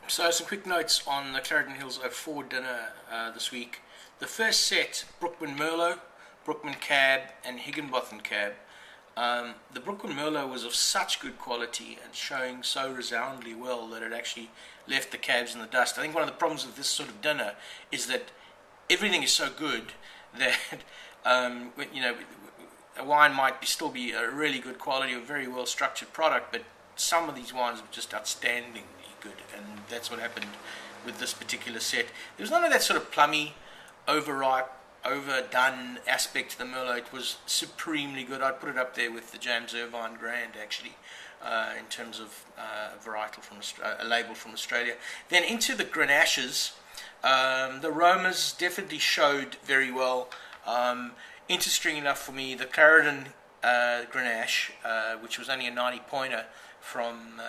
So some quick notes on the Clarendon Hills 04 dinner this week. The first set, Brookman Merlot, Brookman Cab and Higginbotham Cab. The Brookman Merlot was of such good quality and showing so resoundingly well that it actually left the cabs in the dust. I think one of the problems with this sort of dinner is that everything is so good that a wine might still be a really good quality or very well structured product, but some of these wines were just outstandingly good, and that's what happened with this particular set. There was none of that sort of plummy, overripe, overdone aspect to the Merlot. It was supremely good. I'd put it up there with the James Irvine Grand, actually, in terms of varietal from a label from Australia. Then into the Grenaches, the aromas definitely showed very well. Interesting enough for me, the Clarendon Grenache, which was only a 90-pointer from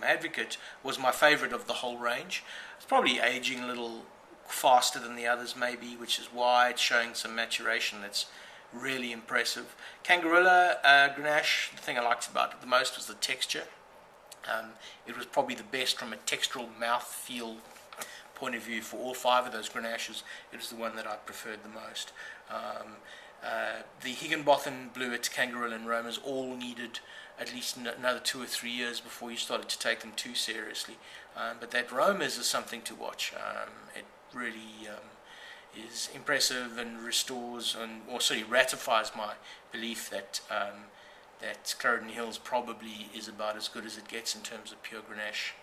Advocate, was my favourite of the whole range. It's probably aging a little faster than the others maybe, which is why it's showing some maturation that's really impressive. Kangarilla Grenache, the thing I liked about it the most was the texture. It was probably the best from a textural mouth-feel point of view for all five of those Grenaches. It was the one that I preferred the most. The Higginbotham Bluets, Kangarilla and Romas all needed at least another 2 or 3 years before you started to take them too seriously. But that Romas is something to watch. It really is impressive and restores and also ratifies my belief that that Clarendon Hills probably is about as good as it gets in terms of pure Grenache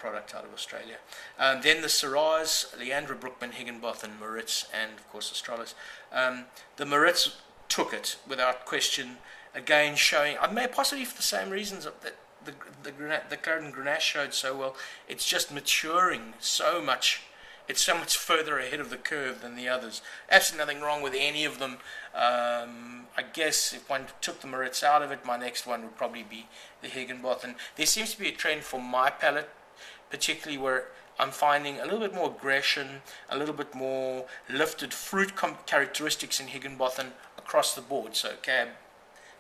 product out of Australia. Then the Syrahs, Leandra, Brookman, Higginbotham, Moritz, and of course Australis. The Moritz took it without question. Again, showing, possibly for the same reasons that the Clarendon Grenache showed so well. It's just maturing so much. It's so much further ahead of the curve than the others. Absolutely nothing wrong with any of them. I guess if one took the Moritz out of it, my next one would probably be the Higginbotham. There seems to be a trend for my palate, particularly where I'm finding a little bit more aggression, a little bit more lifted fruit characteristics in Higginbotham across the board. So Cab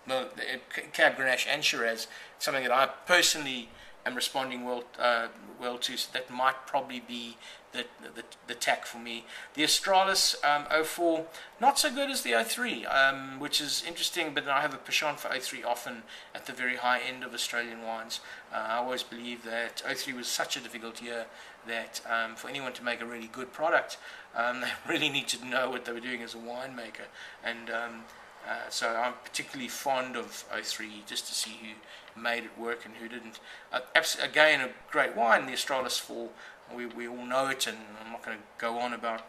Grenache and Shiraz, something that I personally am responding well to, so that might probably be the tack for me. The Australis 04, not so good as the 03, which is interesting, but I have a penchant for 03 often at the very high end of Australian wines. I always believe that 03 was such a difficult year that for anyone to make a really good product, they really need to know what they were doing as a winemaker. And so I'm particularly fond of 03 just to see who made it work and who didn't. Again, a great wine, the Australis 4. We all know it, and I'm not going to go on about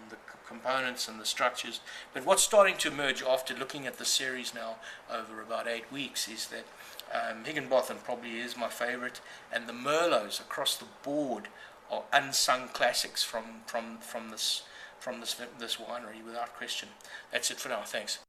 the components and the structures. But what's starting to emerge after looking at the series now over about 8 weeks is that Higginbotham probably is my favourite, and the Merlots across the board are unsung classics from this winery without question. That's it for now. Thanks.